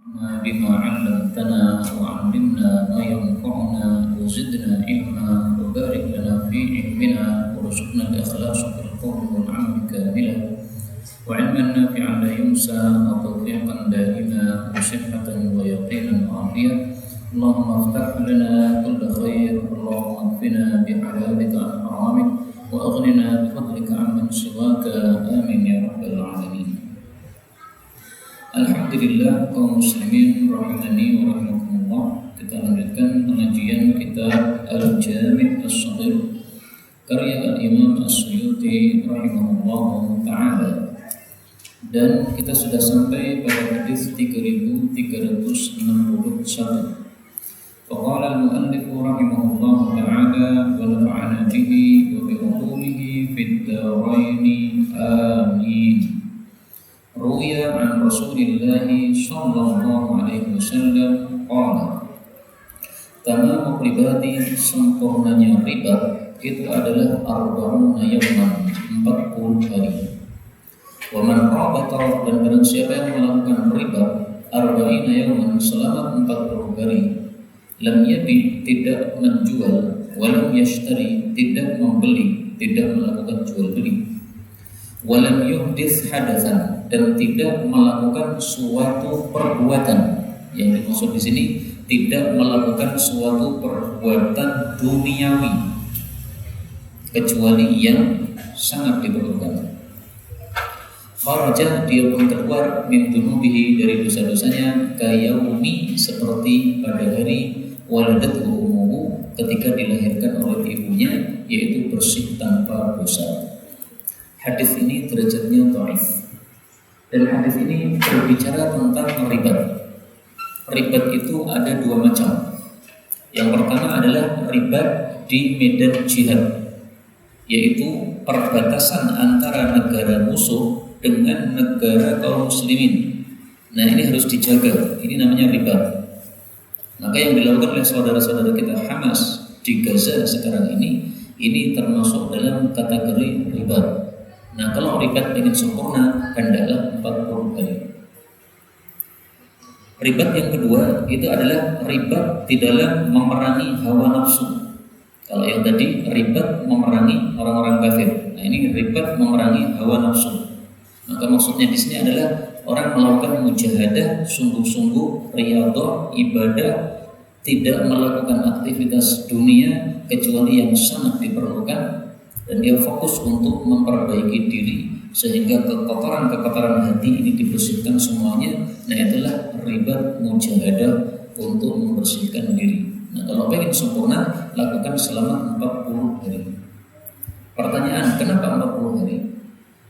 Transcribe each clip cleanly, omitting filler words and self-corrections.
بما علمتنا وعلمنا ما ينفعنا وزدنا علما وبارك لنا في علمنا وارزقنا الإخلاص في القول والعمل كاملا وعلما نافعا لا ينسى وتوفيقا دائما وصحة ويقينا وعافية. اللهم افتح لنا كل خير، اللهم اكفنا بحلالك عن حرامك وأغننا بفضلك عمن سواك، آمين يا رب العالمين. Alhamdulillah kaum muslimin rahimani wa rahimakumullah. Kita lanjutkan pengajian kitab Al-Jami' As-Shaghir karya Al-Imam As-Suyuti rahimahullah ta'ala. Dan kita sudah sampai pada hadis 3361. Faqala al-muallif rahimahullah ta'ala wa nafa'ana bihi wa bi ulumihi fid dharain amin. Ruya an Rasulillah sallallahu alaihi wasallam qala, tamamu ribati, sempurnanya riba itu adalah arba'una yawman, 40 hari. Wa man rabata, dan barang siapa yang melakukan riba arba'ina yawman, selama 40 hari, lam yabi, tidak menjual, walam yashtari, tidak membeli, tidak melakukan jual beli, walam yuhdits hadatsan, dan tidak melakukan suatu perbuatan. Yang dimaksud di sini tidak melakukan suatu perbuatan duniawi kecuali yang sangat diperlukan. Kharaja, dia pun keluar, min dunubihi, dari dosa-dosanya, kayaumi, seperti pada hari waladatu ummuhu, ketika dilahirkan oleh ibunya, yaitu bersih tanpa dosa. Hadis ini derajatnya dhaif. Dan hadis ini berbicara tentang ribat. Ribat itu ada dua macam. Yang pertama adalah ribat di medan jihad, yaitu perbatasan antara negara musuh dengan negara kaum muslimin. Nah, ini harus dijaga. Ini namanya ribat. Maka yang dilakukan oleh saudara-saudara kita Hamas di Gaza sekarang ini termasuk dalam kategori ribat. Nah, kalau ribat ingin sempurna, hendaklah 40 hari. Ribat yang kedua itu adalah ribat di dalam memerangi hawa nafsu. Kalau yang tadi ribat memerangi orang-orang kafir. Nah, ini ribat memerangi hawa nafsu. Maka maksudnya di sini adalah orang melakukan mujahadah, sungguh-sungguh riyadhah, ibadah, tidak melakukan aktivitas dunia kecuali yang sangat diperlukan, dan dia fokus untuk memperbaiki diri sehingga kekotoran-kekotoran hati ini dibersihkan semuanya. Nah, itulah ribat mujahadah untuk membersihkan diri. Nah, kalau ingin sempurna, lakukan selama 40 hari. Pertanyaan, kenapa 40 hari?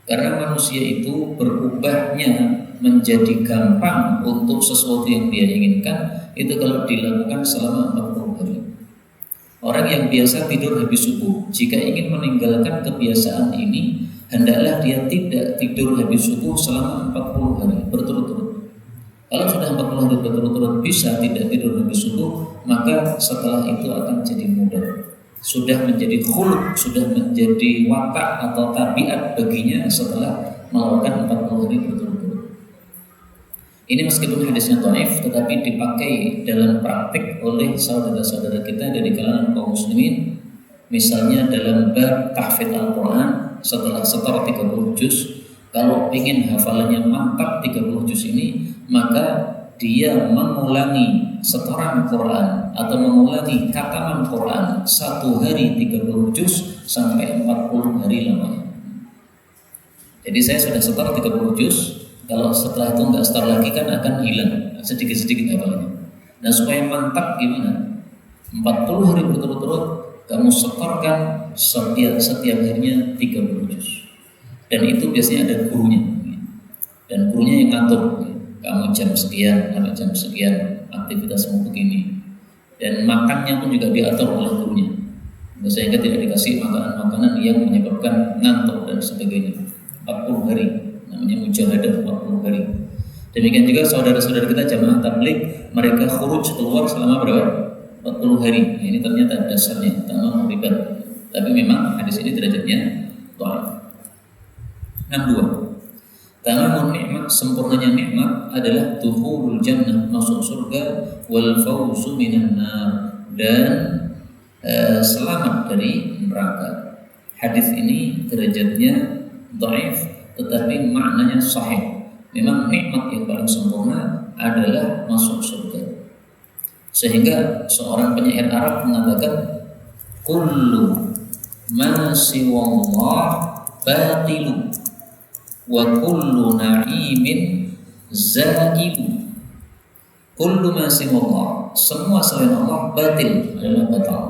Karena manusia itu berubahnya menjadi gampang untuk sesuatu yang dia inginkan itu kalau dilakukan selama 40 hari. Orang yang biasa tidur habis subuh, jika ingin meninggalkan kebiasaan ini, hendaklah dia tidak tidur habis subuh selama 40 hari berturut-turut. Kalau sudah 40 hari berturut-turut bisa tidak tidur habis subuh, maka setelah itu akan jadi mudah. Sudah menjadi khuluq, sudah menjadi watak atau tabiat baginya setelah melakukan 40 hari berturut-turut. Ini meskipun hadisnya dhaif, tetapi dipakai dalam praktik oleh saudara-saudara kita dari kalangan kaum muslimin. Misalnya dalam bab tahfidz Al-Quran, setelah setor 30 juz, kalau ingin hafalannya mantap 30 juz ini, maka dia mengulangi setoran Quran atau mengulangi khataman Quran 1 hari 30 juz sampai 40 hari lamanya. Jadi saya sudah setor 30 juz. Kalau setelah itu nggak setor lagi kan akan hilang sedikit-sedikit hafalannya. Nah, supaya mantap gimana? 40 hari berturut-turut kamu setorkan setiap harinya 30 juz. Dan itu biasanya ada gurunya. Dan gurunya yang ngatur. Kamu jam sekian sampai jam sekian aktivitasmu begini. Dan makannya pun juga diatur oleh gurunya. Sehingga tidak dikasih makanan-makanan yang menyebabkan ngantuk dan sebagainya. 40 hari. Namanya mujahadah 40 hari. Demikian juga saudara-saudara kita jamaah tabligh, mereka khuruj keluar selama berapa? 40 hari. Nah, ini ternyata dasarnya tamam ribat. Tapi memang hadis ini derajatnya dhaif. 62. Tamamun nikmat, sempurnanya nikmat adalah dukhulul jannah, masuk surga, wal fawzu minan nar, dan selamat dari neraka. Hadis ini derajatnya dhaif tetapi maknanya sahih. Memang nikmat yang paling sempurna adalah masuk surga. Sehingga seorang penyair Arab mengatakan kullu ma siwallah batilu wa kullu na'imin zailu. Kullu ma siwallah, semua selain Allah batil, adalah batal.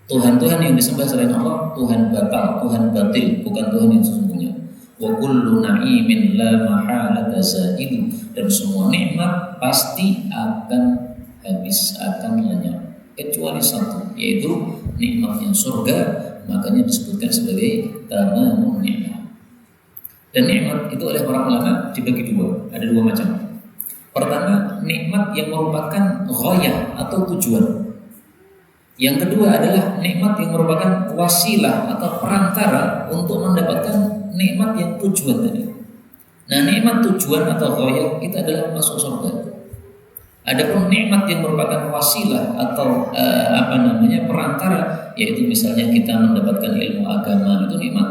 Tuhan-Tuhan yang disembah selain Allah Tuhan batal, Tuhan batil, bukan Tuhan yang sesungguhnya. Wa kullu na'imin la mahalata zailu, dan semua nikmat pasti akan habis, akan lenyap, kecuali satu, yaitu nikmatnya surga. Makanya disebutkan sebagai tamamun nikmat. Dan nikmat itu oleh para ulama dibagi dua, ada dua macam. Pertama, nikmat yang merupakan ghayah atau tujuan. Yang kedua adalah nikmat yang merupakan wasilah atau perantara untuk mendapatkan nikmat yang tujuan tadi. Nah, nikmat tujuan atau ghayah itu adalah masuk surga. Adapun nikmat yang merupakan wasilah atau perantara, yaitu misalnya kita mendapatkan ilmu agama, itu nikmat.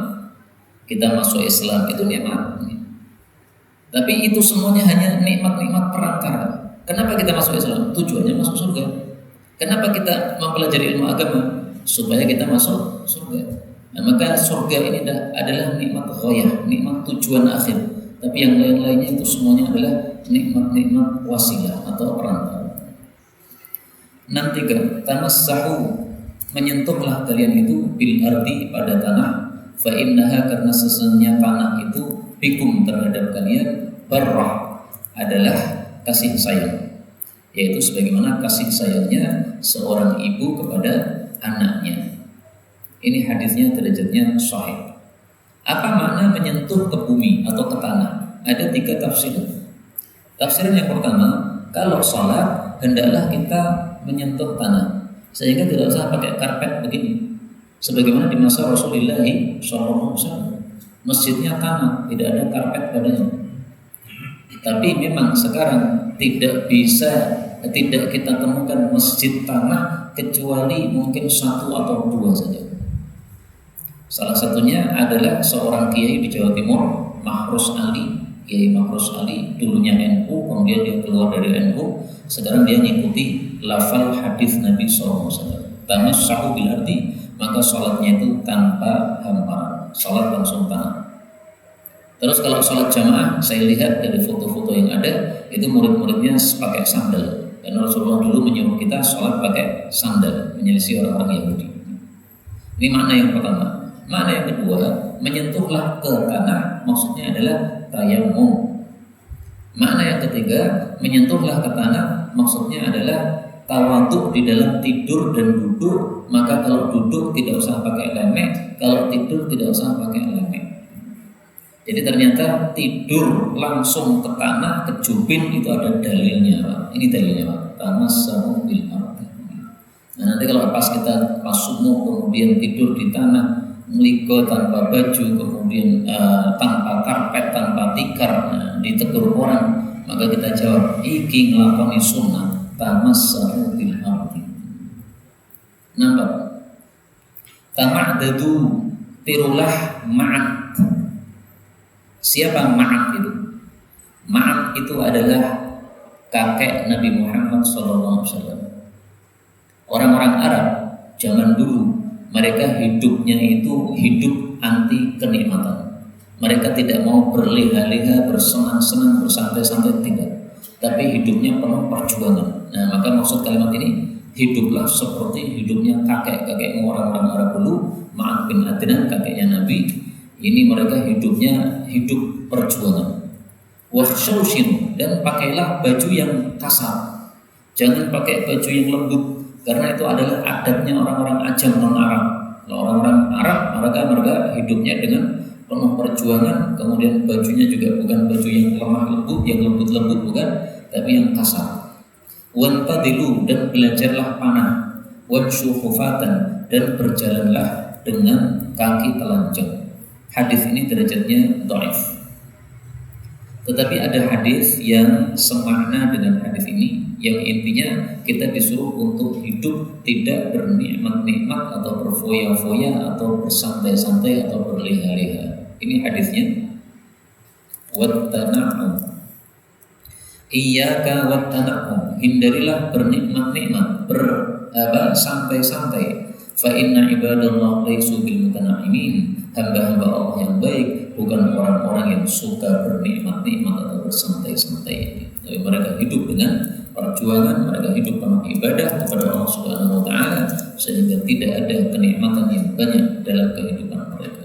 Kita masuk Islam, itu nikmat. Tapi itu semuanya hanya nikmat-nikmat perantara. Kenapa kita masuk Islam? Tujuannya masuk surga. Kenapa kita mempelajari ilmu agama? Supaya kita masuk surga. Nah, maka surga ini adalah nikmat ghayah, nikmat tujuan akhir. Tapi yang lain-lainnya itu semuanya adalah nikmat-nikmat wasilah atau perantara. 63. Tamassahu, menyentuhlah kalian itu bil ardi, pada tanah. Fa innaha, karena sesungguhnya tanah itu bikum, terhadap kalian, barrah, adalah kasih sayang, yaitu sebagaimana kasih sayangnya seorang ibu kepada anaknya. Ini hadisnya derajatnya sahih. Apa makna menyentuh ke bumi atau ke tanah? Ada 3 tafsir. Tafsiran yang pertama, kalau salat hendaklah kita menyentuh tanah, sehingga tidak usah pakai karpet begini. Sebagaimana di masa Rasulullah SAW, masjidnya tanah, tidak ada karpet padanya. Tapi memang sekarang tidak kita temukan masjid tanah kecuali mungkin 1 atau 2 saja. Salah satunya adalah seorang kiai di Jawa Timur, Mahrus Ali. Kiai Mahrus Ali dulunya NU, kemudian dia keluar dari NU, sekarang dia ngikuti lafal hadis Nabi SAW. Tamassahu bil ardi, maka sholatnya itu tanpa hamparan, sholat langsung tanah. Terus kalau sholat jamaah, saya lihat dari foto-foto yang ada, itu murid-muridnya pakai sandal. Karena Rasulullah dulu menyuruh kita sholat pakai sandal, menyelisih orang-orang Yahudi. Ini makna yang pertama. Makna yang kedua, menyentuhlah ke tanah, maksudnya adalah tayammum. Makna yang ketiga, menyentuhlah ke tanah, maksudnya adalah tawaduk di dalam tidur dan duduk. Maka kalau duduk tidak usah pakai lemek, kalau tidur tidak usah pakai lemek. Jadi ternyata tidur langsung ke tanah, ke jubin, itu ada dalilnya, Pak. Ini dalilnya, Pak. Tamassahu bil ardi. Nah, nanti kalau pas kita pas subuh kemudian tidur di tanah, meliko tanpa baju, kemudian tanpa karpet, tanpa tikar, ditegur orang, maka kita jawab, iki ngelakoni sunnah, tamassahu bil ardi. Nampak? Tama'dadu, tirulah ma'at. Siapa Ma'at itu? Ma'at itu adalah kakek Nabi Muhammad SAW. Orang-orang Arab zaman dulu, mereka hidupnya itu hidup anti kenikmatan. Mereka tidak mau berleha-leha, bersenang-senang, bersantai-santai, tidak. Tapi hidupnya penuh perjuangan. Nah, maka maksud kalimat ini, hiduplah seperti hidupnya kakek-kakek orang-orang Arab dulu. Ma'at bin Adnan, kakeknya Nabi. Ini mereka hidupnya hidup perjuangan. Wahsyushin, dan pakailah baju yang kasar. Jangan pakai baju yang lembut, karena itu adalah adatnya orang-orang ajam non-Arab. Kalau orang-orang Arab, mereka hidupnya dengan penuh perjuangan, kemudian bajunya juga bukan baju yang lemah lembut, yang lembut-lembut bukan, tapi yang kasar. Wantadilu, dan belajarlah panah. Wamsyuhufatan, dan berjalanlah dengan kaki telanjang. Hadis ini derajatnya dhaif. Tetapi ada hadis yang semakna dengan hadis ini, yang intinya kita disuruh untuk hidup tidak bernikmat-nikmat atau berfoya-foya atau bersantai-santai atau berleha-leha. Ini hadisnya. Wattana'um. Iyyaka wattana'um. Hindarilah bernikmat-nikmat, santai-santai. Fa inna ibadallah laisu bil mutana'imin. Hamba-hamba Allah yang baik bukan orang-orang yang suka bernikmat-nikmat atau bersantai-santai. Tapi mereka hidup dengan perjuangan, mereka hidup penuh ibadah kepada Allah Subhanahu wa taala sehingga tidak ada kenikmatan yang banyak dalam kehidupan mereka.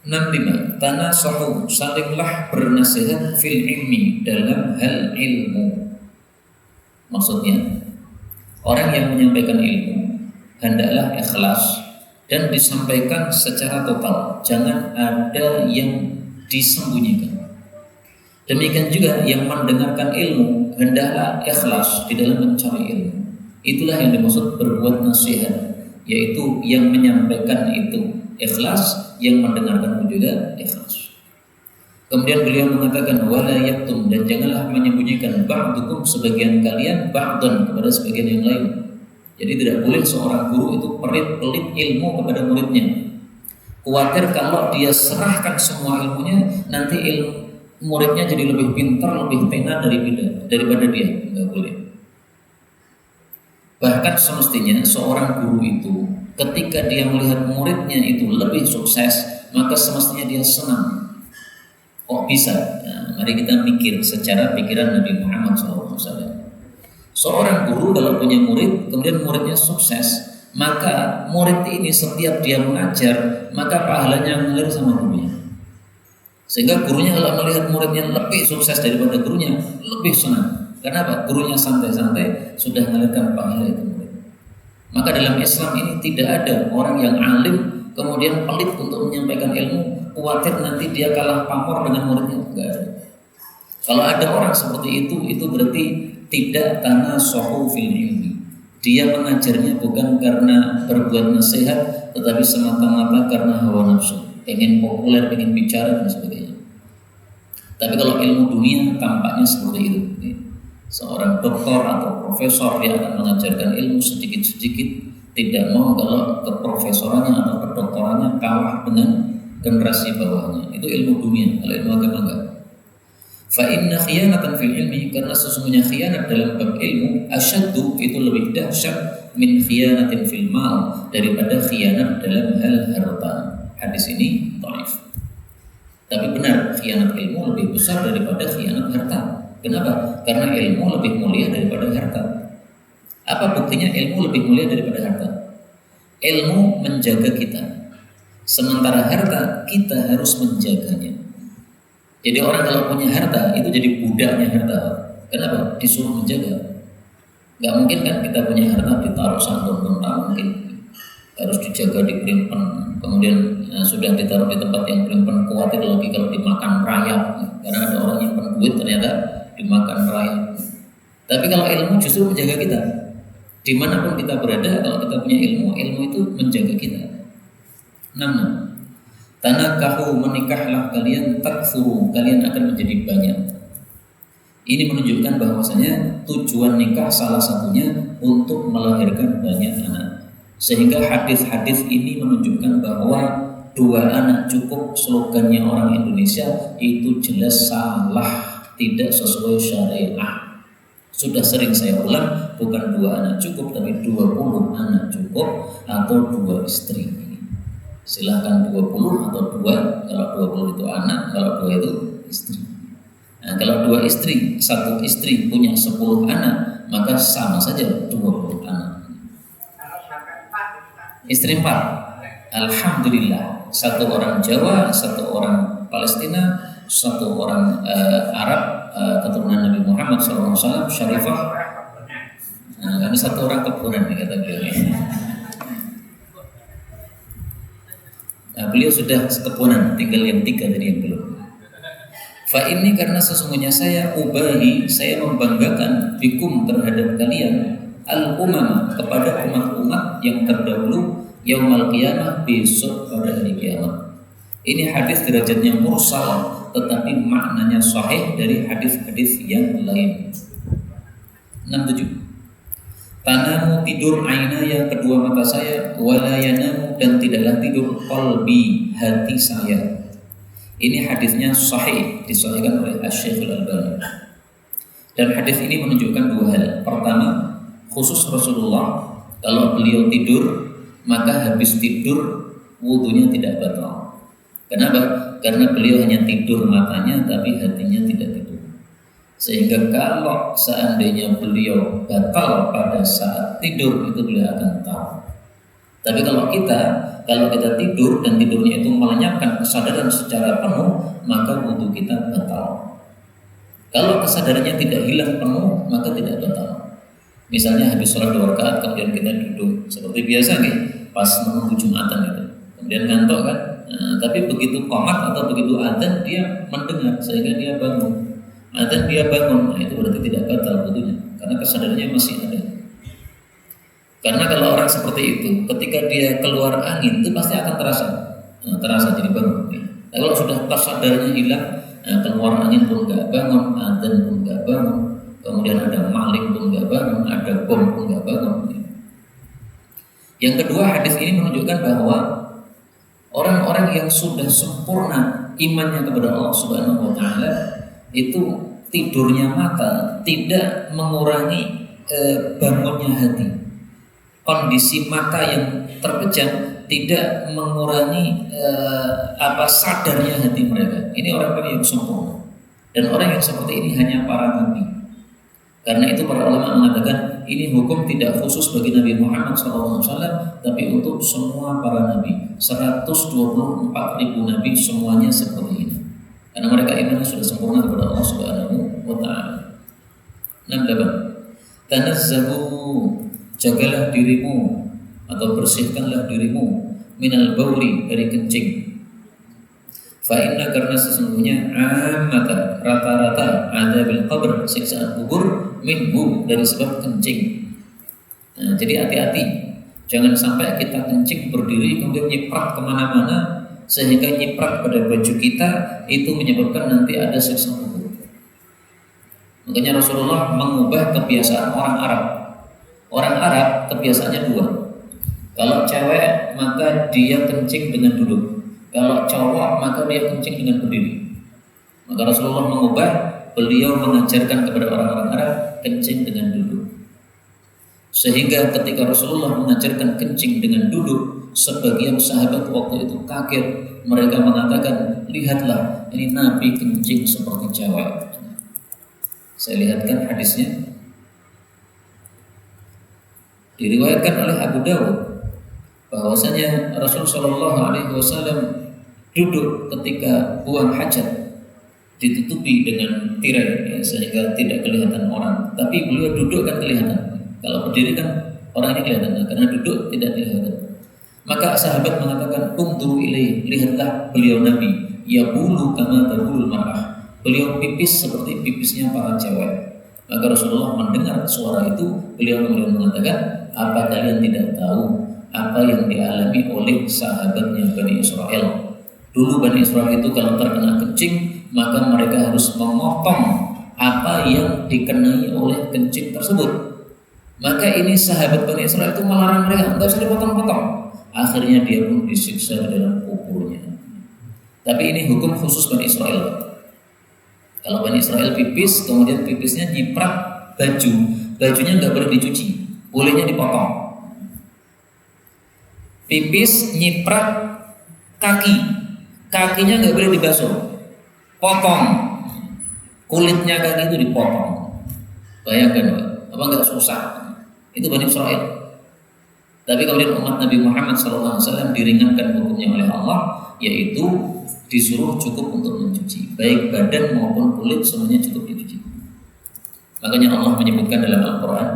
65. Tanasahu, salinglah bernasihat fil ilmi, dalam hal ilmu. Maksudnya, orang yang menyampaikan ilmu hendaklah ikhlas dan disampaikan secara total, jangan ada yang disembunyikan. Demikian juga yang mendengarkan ilmu hendaklah ikhlas di dalam mencari ilmu. Itulah yang dimaksud berbuat nasihat, yaitu yang menyampaikan itu ikhlas, yang mendengarkan juga ikhlas. Kemudian beliau mengatakan wala yaktum, dan janganlah menyembunyikan ba'dukum, sebagian kalian, ba'dan, kepada sebagian yang lain. Jadi tidak boleh seorang guru itu pelit ilmu kepada muridnya. Khawatir kalau dia serahkan semua ilmunya, nanti muridnya jadi lebih pintar, lebih tenar daripada dia. Tidak boleh. Bahkan semestinya seorang guru itu ketika dia melihat muridnya itu lebih sukses, maka semestinya dia senang. Kok bisa? Nah, mari kita mikir secara pikiran Nabi Muhammad SAW. Seorang guru kalau punya murid, kemudian muridnya sukses, maka murid ini setiap dia mengajar, maka pahalanya mengalir sama gurunya. Sehingga gurunya kalau melihat muridnya lebih sukses daripada gurunya, lebih senang. Kenapa? Gurunya santai-santai sudah mengalirkan pahala itu murid. Maka dalam Islam ini tidak ada orang yang alim kemudian pelit untuk menyampaikan ilmu, khawatir nanti dia kalah pamor dengan muridnya. Enggak ada. Kalau ada orang seperti itu berarti tidak tanasahu fil ilmi. Dia mengajarnya bukan karena berbuat nasihat, tetapi semata-mata karena hawa nafsu, pengen populer, pengen bicara dan sebagainya. Tapi kalau ilmu dunia tampaknya seperti itu. Seorang doktor atau profesor dia akan mengajarkan ilmu sedikit-sedikit, tidak mau kalau keprofesorannya atau kedoktorannya kalah dengan generasi bawahnya. Itu ilmu dunia. Kalau ilmu agama enggak. Fa inna khiyanatan fil ilmi, karena sesungguhnya khianat dalam bab ilmu asyaddu, itu lebih dahsyat min khiyanatin fil mal, daripada khianat dalam hal harta. Hadis ini dhaif. Tapi benar, khianat ilmu lebih besar daripada khianat harta. Kenapa? Karena ilmu lebih mulia daripada harta. Apa buktinya ilmu lebih mulia daripada harta? Ilmu menjaga kita, sementara harta kita harus menjaganya. Jadi orang kalau punya harta itu jadi budaknya harta. Kenapa? Disuruh menjaga. Gak mungkin kan kita punya harta ditaruh santun, tak mungkin. Harus dijaga, diprimpen. Kemudian sudah ditaruh di tempat yang primpen, khawatir lagi kalau dimakan rayap. Karena ada orang yang duit ternyata dimakan rayap. Tapi kalau ilmu justru menjaga kita. Dimanapun kita berada, kalau kita punya ilmu itu menjaga kita. Namun tanakahu, menikahlah kalian, takfuru, kalian akan menjadi banyak. Ini menunjukkan bahwasanya tujuan nikah salah satunya untuk melahirkan banyak anak. Sehingga hadis-hadis ini menunjukkan bahwa 2 anak cukup, slogannya orang Indonesia itu jelas salah, tidak sesuai syariah. Sudah sering saya ulang, bukan 2 anak cukup, tapi 20 anak cukup atau 2 istri. Silahkan 20 atau 2, kalau 20 itu anak, kalau 2 itu istri. Nah, kalau 2 istri, 1 istri punya 10 anak, maka sama saja 20 anak. Istri 4, alhamdulillah, 1 orang Jawa, 1 orang Palestina, 1 orang Arab, keturunan Nabi Muhammad SAW, Syarifah. Nah, kami 1 orang keturunan, kata beliau. Nah, beliau sudah sekepunan, tinggal yang 3 tadi yang belum. Fa ini, karena sesungguhnya saya ubahi, saya membanggakan bikum, terhadap kalian, al-umama, kepada umat-umat yang terdahulu, yaumal qiyamah, besok pada hari kiamat. Ini hadis derajatnya mursal tetapi maknanya sahih dari hadis-hadis yang lain. 67. Tanamu tidur aina yang kedua mata saya, wala yanamu dan tidaklah tidur qalbi hati saya. Ini hadisnya sahih, disahihkan oleh Asy-Syaikh Al-Albani. Dan hadis ini menunjukkan dua hal. Pertama, khusus Rasulullah kalau beliau tidur maka habis tidur wudunya tidak batal. Kenapa? Karena beliau hanya tidur matanya tapi hatinya tidak tidur. Sehingga kalau seandainya beliau batal pada saat tidur itu beliau akan tahu. Tapi kalau kita tidur dan tidurnya itu melenyapkan kesadaran secara penuh, maka wudu kita batal. Kalau kesadarannya tidak hilang penuh, maka tidak batal. Misalnya habis sholat 2 rakaat kemudian kita duduk seperti biasa nih, pas menunggu Jumatan itu. Kemudian ngantuk kan? Nah, tapi begitu qomat atau begitu adzan dia mendengar sehingga dia bangun. Adzan dia bangun, nah itu berarti tidak batal wudunya karena kesadarannya masih ada. Karena kalau orang seperti itu, ketika dia keluar angin itu pasti akan terasa jadi bangun. Nah, kalau sudah kesadarannya hilang, keluar angin pun nggak bangun, adzan pun nggak bangun, kemudian ada maling pun nggak bangun, ada bom pun nggak bangun. Yang kedua, hadis ini menunjukkan bahwa orang-orang yang sudah sempurna imannya kepada Allah Subhanahu wa taala itu tidurnya mata tidak mengurangi bangunnya hati. Kondisi mata yang terpejam tidak mengurangi sadarnya hati mereka. Ini orang-orang yang sempurna. Dan orang yang seperti ini hanya para nabi. Karena itu para ulama mengatakan ini hukum tidak khusus bagi Nabi Muhammad SAW, tapi untuk semua para nabi. 124.000 nabi semuanya seperti ini. Karena mereka imannya sudah sempurna kepada Allah Subhanahu wa taala. 68. Tanazzahu, jagalah dirimu atau bersihkanlah dirimu minal bauli, dari kencing. Fa inna, karena sesungguhnya ammata, rata-rata adzabil qabr, siksaan kubur, minhu, dari sebab kencing. Nah, jadi hati-hati, jangan sampai kita kencing berdiri kemudian nyiprat kemana-mana sehingga nyiprat pada baju kita itu menyebabkan nanti ada siksa kubur. Makanya Rasulullah mengubah kebiasaan orang Arab. Orang Arab kebiasaannya dua. Kalau cewek maka dia kencing dengan duduk. Kalau cowok maka dia kencing dengan berdiri. Maka Rasulullah mengubah, beliau mengajarkan kepada orang-orang Arab kencing dengan duduk. Sehingga ketika Rasulullah mengajarkan kencing dengan duduk, sebagian sahabat waktu itu kaget. Mereka mengatakan, lihatlah ini Nabi kencing seperti cewek. Saya lihatkan hadisnya. Diriwayatkan oleh Abu Dawud bahwasanya Rasul Shallallahu Alaihi Wasallam duduk ketika buang hajat, ditutupi dengan tirai sehingga tidak kelihatan orang. Tapi beliau duduk kan kelihatan. Kalau berdiri kan orangnya kelihatan, karena duduk tidak kelihatan. Maka sahabat mengatakan, unzuru ilaih, lihatlah beliau Nabi, yabulu kama tabulul mar'ah, beliau pipis seperti pipisnya para cewek. Maka Rasulullah mendengar suara itu, beliau kemudian mengatakan, apa kalian tidak tahu apa yang dialami oleh sahabatnya Bani Israel? Dulu Bani Israel itu kalau terkena kencing, maka mereka harus memotong apa yang dikenai oleh kencing tersebut. Maka ini sahabat Bani Israel itu melarang mereka, enggak usah dipotong-potong. Akhirnya dia pun disiksa di dalam kuburnya. Tapi ini hukum khusus Bani Israel. Kalau Bani Israel pipis, kemudian pipisnya nyiprat baju, bajunya nggak boleh dicuci, bolehnya dipotong. Pipis nyiprat kaki, kakinya nggak boleh dibasuh, potong. Kulitnya kaki itu dipotong. Bayangkan, apa nggak susah? Itu Bani Israel. Tapi kemudian umat Nabi Muhammad SAW diringankan hukumnya oleh Allah, yaitu disuruh cukup untuk mencuci, baik badan maupun kulit semuanya cukup dicuci. Makanya Allah menyebutkan dalam Al-Quran,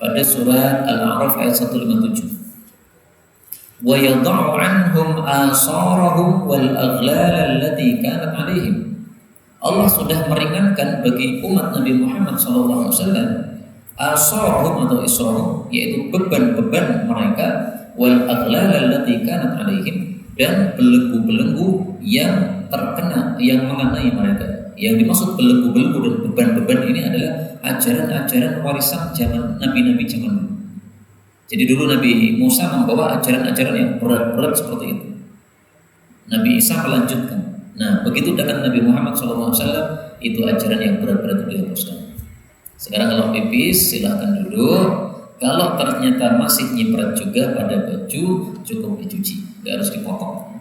pada surat Al-A'raf ayat 157. Wa yadh'u 'anhum asarahum wal aghlal allati kanat 'alaihim. Allah sudah meringankan bagi umat Nabi Muhammad SAW asarhum atau israhum, yaitu beban-beban mereka, wal aghlal allati kanat alaihim, dan belenggu-belenggu yang terkena, yang mengenai mereka. Yang dimaksud belenggu-belenggu dan beban-beban ini adalah ajaran-ajaran warisan zaman nabi-nabi zaman dulu. Jadi dulu Nabi Musa membawa ajaran-ajaran yang berat-berat seperti itu. Nabi Isa melanjutkan. Nah, begitu datang Nabi Muhammad SAW, itu ajaran yang berat-berat dihapuskan. Sekarang kalau pipis silahkan duduk. Kalau ternyata masih nyiprat juga pada baju, cukup dicuci, tidak harus dipotong.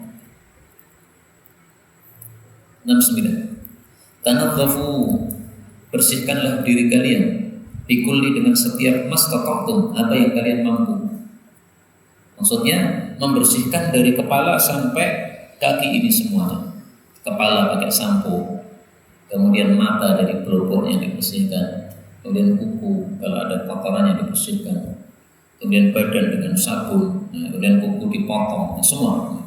69. Tanadzafu, bersihkanlah diri kalian, bikulli, dengan setiap mastata'tum, apa yang kalian mampu. Maksudnya membersihkan dari kepala sampai kaki ini semuanya. Kepala pakai sampo, kemudian mata dari pelupuknya dibersihkan, kemudian kuku kalau ada kotorannya dibersihkan, kemudian badan dengan sabun, kemudian kuku dipotong, semua.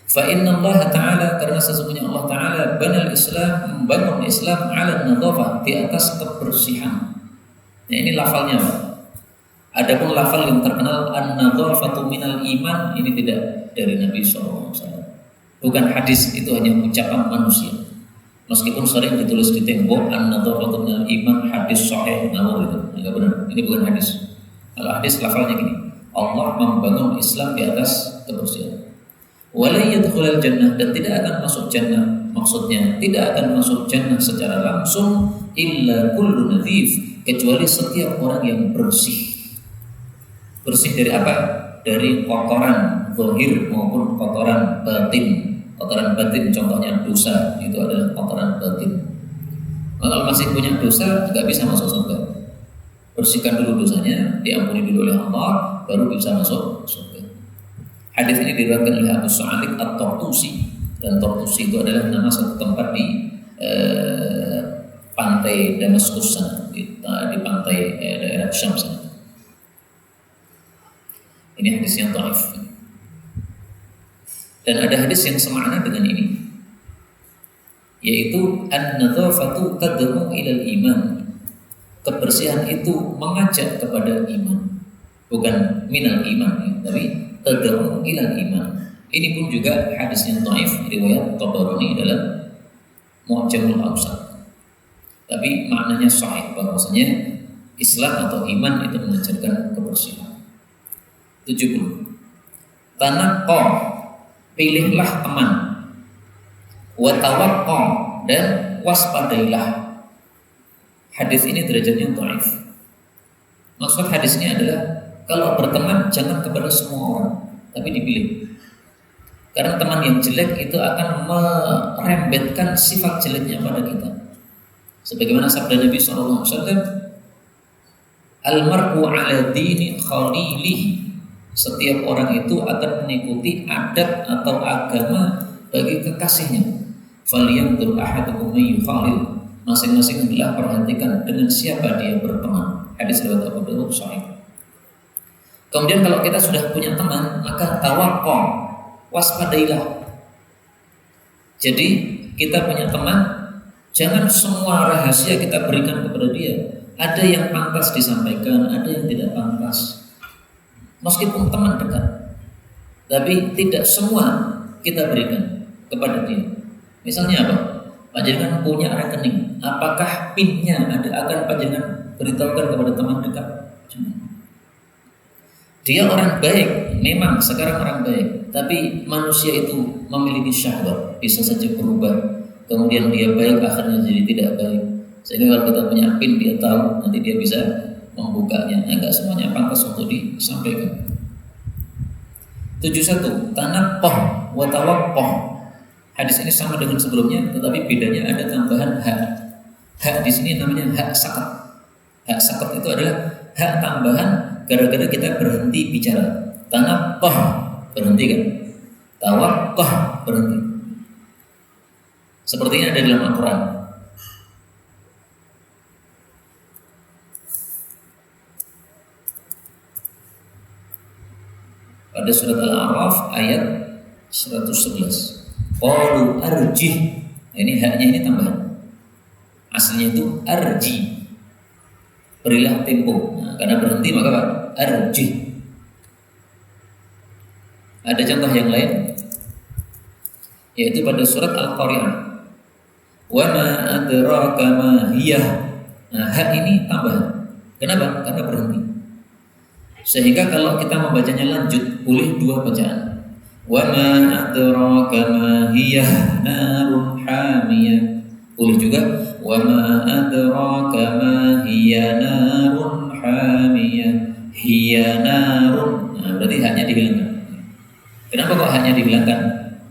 Fa inna Allah Ta'ala, karena sesungguhnya Allah Ta'ala banal Islam, membangun Islam ala nadhafah, di atas kebersihan. Nah, ini lafalnya Pak. Adapun lafal yang terkenal an-nadhafatu minal iman, ini tidak dari Nabi SAW. Bukan hadis, itu hanya ucapan manusia. Meskipun sering ditulis di tembok an-nadhafatu minal iman, hadis sahih ngawur itu, enggak benar. Ini bukan hadis. Kalau hadis lafalnya gini, Allah membangun Islam di atas kebersihan. Wala yadkhulul jannah, dan tidak akan masuk jannah. Maksudnya tidak akan masuk jannah secara langsung illa kullu nadhif, kecuali setiap orang yang bersih. Bersih dari apa? Dari kotoran zahir maupun kotoran batin. Kotoran batin contohnya dosa, itu adalah kotoran batin. Kalau masih punya dosa nggak bisa masuk surga. Bersihkan dulu dosanya, diampuni dulu oleh Allah, baru bisa masuk surga. Hadis ini diriwayatkan oleh Abu Sa'id At-Tartusi, dan Tartusi itu adalah nama satu tempat di pantai Damaskus sana, di pantai daerah Syam sana. Ini hadis yang dhaif. Dan ada hadis yang semakna dengan ini, yaitu an-nadhafatu tad'u ilal iman. Kebersihan itu mengajak kepada iman, bukan minal iman ya, tapi tad'u ilal iman. Ini pun juga hadis yang dhaif, riwayat Tabarani dalam Mu'jamul Awsat. Tapi maknanya sahih, bahwasanya Islam atau iman itu mengajarkan kebersihan. 70. Tanaqqa, pilihlah teman. Wa tawaqqa, dan waspadailah. Hadis ini derajatnya dhaif. Maksud hadis ini adalah kalau berteman jangan kepada semua orang, tapi dipilih. Karena teman yang jelek itu akan merembetkan sifat jeleknya pada kita. Sebagaimana sabda Nabi SAW, Al-mar'u ala dini khalilihi, setiap orang itu akan mengikuti adat atau agama bagi kekasihnya. Falyanzur ahadukum may yukhalil, masing-masing adalah perhatikan dengan siapa dia berteman. Hadis riwayat Abu Dawud sahih. Kemudian kalau kita sudah punya teman, maka tawaqqa, waspadailah. Jadi kita punya teman, jangan semua rahasia kita berikan kepada dia. Ada yang pantas disampaikan, ada yang tidak pantas. Meskipun teman dekat, tapi tidak semua kita berikan kepada dia. Misalnya apa? Panjenengan punya rekening, apakah PIN-nya akan panjenengan beritahukan kepada teman dekat? Dia orang baik, memang sekarang orang baik, tapi manusia itu memiliki syahwat, bisa saja berubah. Kemudian dia baik, akhirnya jadi tidak baik. Sehingga kalau kita punya PIN, dia tahu, nanti dia bisa membukanya. Enggak semuanya pantas untuk disampaikan. 71. Tanaqqah wa tawaqqah. Hadis ini sama dengan sebelumnya, tetapi bedanya ada tambahan hak. Hak di sini namanya hak sakat. Hak sakat itu adalah hak tambahan gara-gara kita berhenti bicara. Tanaqqah, berhenti kan? Tawaqqah, berhenti. Seperti ini ada dalam Al-Quran. Pada surat Al-A'raf ayat 111. Qalu arjih. Ini haknya ini tambahan. Aslinya itu arji, berilah tempo. Nah, karena berhenti maka apa? Arji. Ada contoh yang lain, yaitu pada surat Al-Qari'ah. Wa ma adraka ma hiyah. Nah, ha ini tambahan. Kenapa? Karena berhenti. Sehingga kalau kita membacanya lanjut, boleh dua bacaan. Wa ma adraka ma hiyah narun hamiyah. Boleh juga wa ma adraka ma hiya narun hamiyah. Hiya narun. Nah, berarti hanya dihilangkan. Kenapa kok hanya dihilangkan?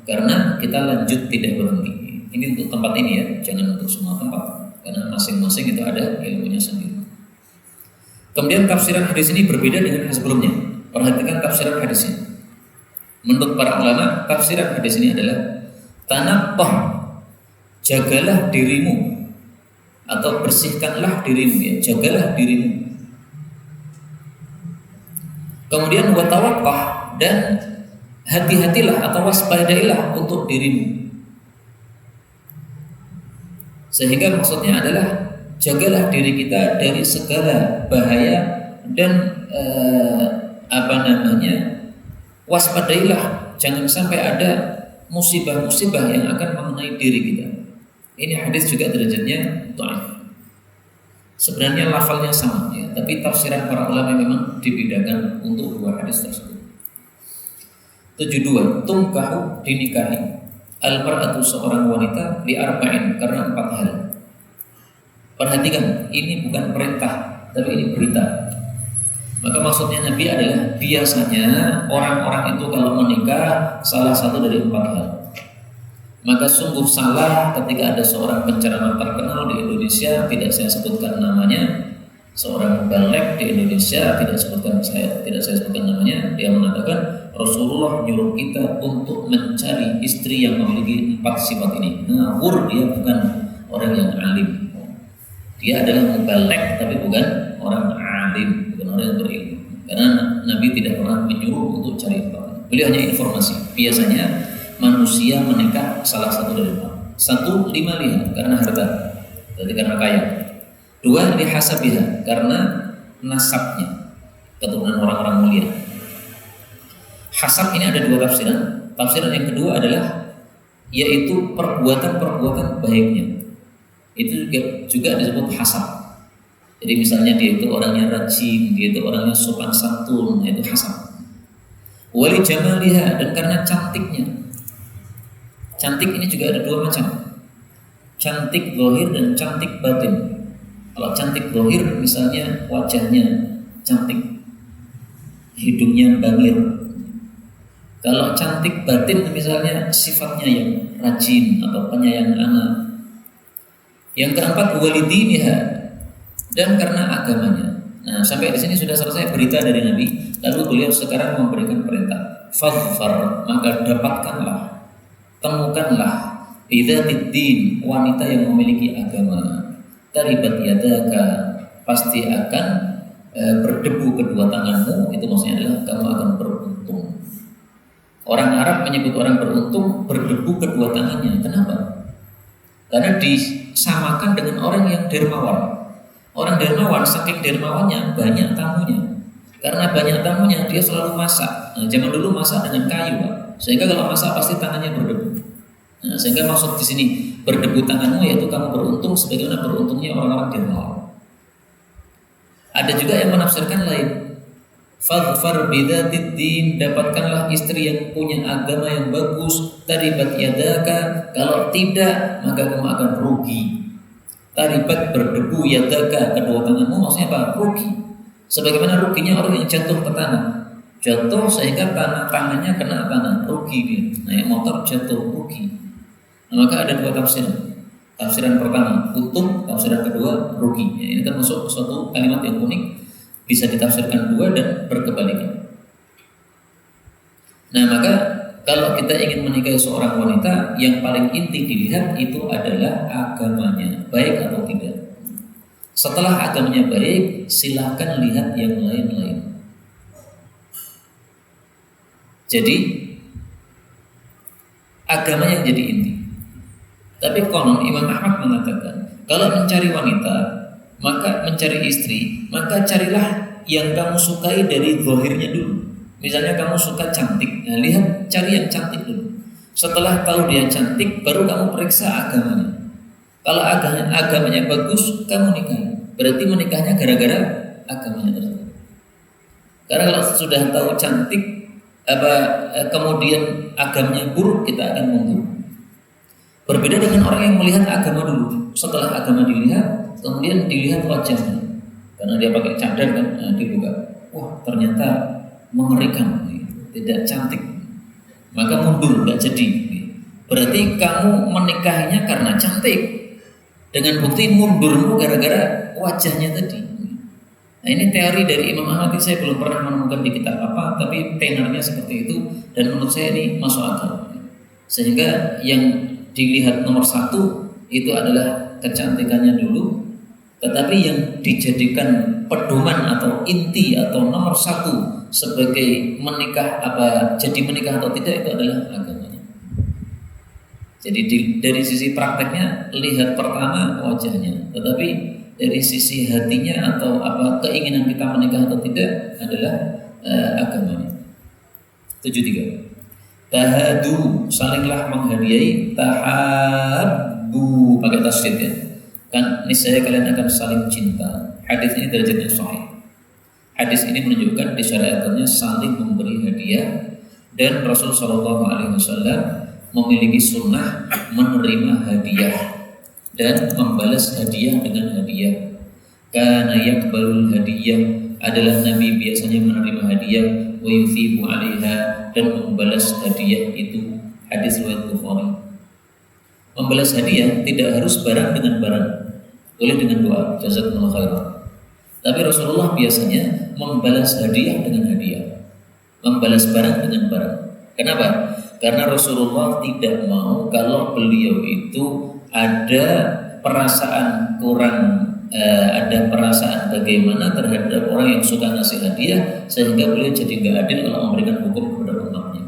Karena kita lanjut tidak berhenti. Ini untuk tempat ini ya, jangan untuk semua tempat. Karena masing-masing itu ada ilmunya sendiri. Kemudian tafsiran hadis ini berbeda dengan yang sebelumnya. Perhatikan tafsiran hadisnya. Menurut para ulama, tafsiran hadis ini adalah tanabbah, jagalah dirimu atau bersihkanlah dirimu ya, jagalah dirimu. Kemudian watawaqqah, dan hati-hatilah atau waspadailah untuk dirimu. Sehingga maksudnya adalah jagalah diri kita dari segala bahaya dan waspadailah jangan sampai ada musibah-musibah yang akan mengenai diri kita. Ini hadis juga derajatnya dhaif. Sebenarnya lafalnya sama ya, tapi tafsiran para ulama memang dibedakan untuk dua hadis tersebut. 72. Tumkahu, dinikahi al-mar'atu, seorang wanita, li arba'in, karena 4 hal. Perhatikan, ini bukan perintah, tapi ini berita. Maka maksudnya Nabi adalah biasanya orang-orang itu kalau menikah salah satu dari 4 hal. Maka sungguh salah ketika ada seorang penceramah terkenal di Indonesia, tidak saya sebutkan namanya, seorang muballigh di Indonesia, tidak saya sebutkan namanya, dia mengatakan Rasulullah nyuruh kita untuk mencari istri yang memiliki 4 sifat ini. Ngawur, dia bukan orang yang alim. Dia adalah muballigh tapi bukan orang alim, bukan orang yang berilmu. Karena Nabi tidak pernah menyuruh untuk cari 4. Beliau hanya informasi. Biasanya manusia menikah salah satu dari 4. 1, 5 lihat karena harta, jadi karena kaya. 2, lihasabiha, karena nasabnya, keturunan orang-orang mulia. Hasab ini ada 2 tafsiran. Tafsiran yang kedua adalah yaitu perbuatan-perbuatan baiknya. Itu juga disebut hasab. Jadi misalnya dia itu orangnya rajin, dia itu orangnya sopan santun, itu hasab. Wali jamaliha, dan karena cantiknya. Cantik ini juga ada 2 macam. Cantik zahir dan cantik batin. Kalau cantik zahir misalnya wajahnya cantik, hidungnya bangir. Kalau cantik batin misalnya sifatnya yang rajin atau penyayang anak. Yang keempat walidiniha, dan karena agamanya. Nah, sampai di sini sudah selesai berita dari Nabi. Lalu beliau sekarang memberikan perintah, fadfar, maka dapatkanlah, temukanlah bidzatid din, wanita yang memiliki agama. Taribat yadaka, pasti akan berdebu kedua tanganmu. Itu maksudnya adalah kamu akan beruntung. Orang Arab menyebut orang beruntung berdebu kedua tangannya. Kenapa? Karena disamakan dengan orang yang dermawan. Orang dermawan, saking dermawannya banyak tamunya. Karena banyak tamunya dia selalu masak. Nah, zaman dulu masak dengan kayu, Pak. Sehingga kalau masak pasti tangannya berdebu. Nah, sehingga maksud di sini berdebu tanganmu yaitu kamu beruntung sebagaimana beruntungnya orang-orang dermawan. Ada juga yang menafsirkan lain. Fadfar bidzatid din, dapatkanlah istri yang punya agama yang bagus. Taribat yadaka, kalau tidak maka kamu akan rugi. Taribat, berdebu, yadaka, kedua tanganmu, maksudnya apa? Rugi. Sebagaimana ruginya orang yang jatuh ke tanah. Jatuh sehingga tangannya kena tanah, rugi dia. Nah, yang motor jatuh, rugi. Nah, maka ada 2 tafsiran. Tafsiran pertama untung, tafsiran kedua rugi. Ya, ini termasuk suatu kalimat yang unik, bisa ditafsirkan 2 dan berkebalikan. Nah, maka kalau kita ingin menikahi seorang wanita, yang paling inti dilihat itu adalah agamanya, baik atau tidak. Setelah agamanya baik, silahkan lihat yang lain-lain. Jadi agamanya yang jadi inti. Tapi konon Imam Ahmad mengatakan Kalau mencari wanita, maka mencari istri, maka carilah yang kamu sukai dari zahirnya dulu. Misalnya kamu suka cantik, nah lihat cari yang cantik dulu. Setelah tahu dia cantik, baru kamu periksa agamanya. Kalau agamanya bagus, kamu nikah. Berarti menikahnya gara-gara agamanya tersebut. Karena kalau sudah tahu cantik, kemudian agamanya buruk, kita akan mundur. Berbeda dengan orang yang melihat agama dulu. Setelah agama dilihat, kemudian dilihat wajahnya. Karena dia pakai cadar kan, dibuka. Wah, ternyata mengerikan, tidak cantik. Maka mundur, nggak jadi. Berarti kamu menikahinya karena cantik. Dengan bukti mundurmu gara-gara wajahnya tadi. Nah, ini teori dari Imam Ahmad, saya belum pernah menemukan di kitab apa, tapi tenornya seperti itu, dan menurut saya ini masuk akal. Sehingga yang dilihat nomor satu itu adalah kecantikannya dulu, tetapi yang dijadikan pedoman atau inti atau nomor satu sebagai menikah jadi menikah atau tidak itu adalah agamanya. Jadi dari sisi prakteknya lihat pertama wajahnya, tetapi dari sisi hatinya atau keinginan kita menikah atau tidak adalah agamanya. 73. Tahadu, salinglah menghadiahi, tahabbu pakai tasydid ya. Kan niscaya kalian akan saling cinta. Hadis ini derajatnya sahih. Hadis ini menunjukkan disyariatkannya saling memberi hadiah, dan Rasul sallallahu alaihi wasallam memiliki sunnah menerima hadiah dan membalas hadiah dengan hadiah. Kana yaqbalul hadiah, adalah Nabi biasanya menerima hadiah, wa yuthibu 'alaiha, dan membalas hadiah itu. Hadis riwayat Bukhari. Membalas hadiah tidak harus barang dengan barang, boleh dengan doa, jazakumullah khairan. Tapi Rasulullah biasanya membalas hadiah dengan hadiah, membalas barang dengan barang. Kenapa? Karena Rasulullah tidak mau kalau beliau itu ada perasaan kurang, ada perasaan bagaimana terhadap orang yang suka ngasih hadiah, sehingga beliau jadi nggak adil kalau memberikan hukum kepada umatnya.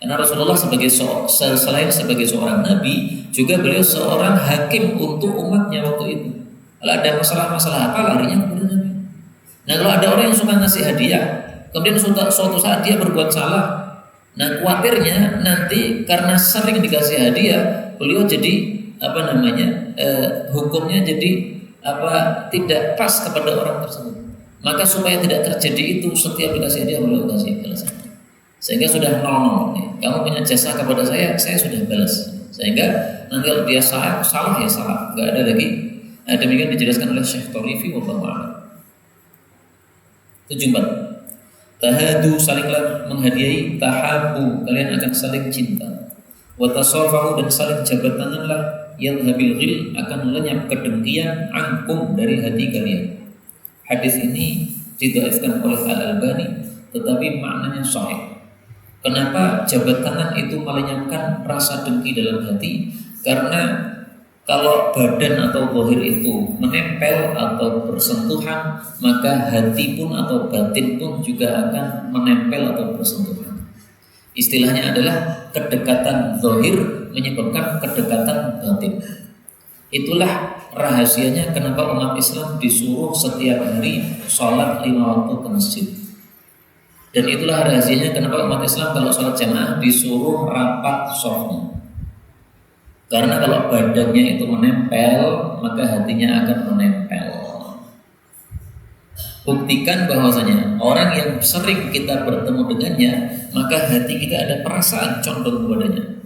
Karena Rasulullah selain sebagai seorang nabi, juga beliau seorang hakim untuk umatnya waktu itu. Kalau ada masalah-masalah apa, larinya kepada Nabi. Nah, kalau ada orang yang suka ngasih hadiah, kemudian suatu saat dia berbuat salah, nah khawatirnya nanti karena sering dikasih hadiah, beliau jadi hukumnya jadi tidak pas kepada orang tersebut. Maka supaya tidak terjadi itu, setiap dikasih hadiah beliau kasih balasan. Sehingga sudah 0-0 nih. Kamu punya jasa kepada saya sudah balas. Sehingga nanti kalau dia salah ya salah, nggak ada lagi. Nah, demikian dijelaskan oleh Syekh Tharifi wallahu a'lam. 74. Tahadu, salinglah menghadiahi, tahabu, kalian akan saling cinta. Wa tasafahu, dan saling jabat tanganlah, yadhhabil ghil, akan lenyap kedengkian, ankum, dari hati kalian. Hadis ini didhaifkan oleh Al-Albani, tetapi maknanya sahih. Kenapa jabat tangan itu melenyapkan rasa dengki dalam hati? Karena kalau badan atau zahir itu menempel atau bersentuhan, maka hati pun atau batin pun juga akan menempel atau bersentuhan. Istilahnya adalah kedekatan zahir menyebabkan kedekatan batin. Itulah rahasianya kenapa umat Islam disuruh setiap hari sholat 5 waktu ke masjid. Dan itulah rahasianya kenapa umat Islam kalau sholat jamaah disuruh rapat shofnya. Karena kalau badannya itu menempel, maka hatinya akan menempel. Buktikan bahwasanya orang yang sering kita bertemu dengannya, maka hati kita ada perasaan condong kepadanya.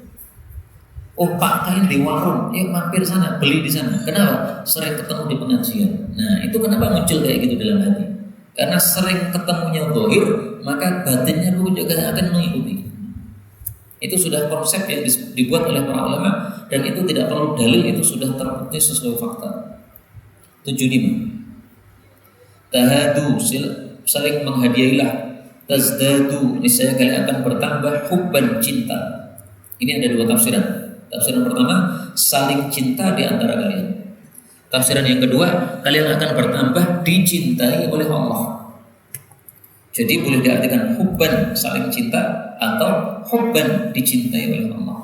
Oh, Pak kain di warung, mampir sana, beli di sana. Kenapa? Sering ketemu di pengajian. Nah, itu kenapa muncul kayak gitu dalam hati? Karena sering ketemunya zahir, maka batinnya juga akan mengikuti. Itu sudah konsep yang dibuat oleh para ulama, dan itu tidak perlu dalil, itu sudah terbukti sesuai fakta. 75. Tahadu, saling menghadiahilah, tazdadu, niscaya kalian akan bertambah hubban, cinta. Ini ada 2 tafsiran. Tafsiran pertama, saling cinta di antara kalian. Tafsiran yang kedua, kalian akan bertambah dicintai oleh Allah. Jadi boleh diartikan hubban, saling cinta, atau hubban, dicintai oleh Allah.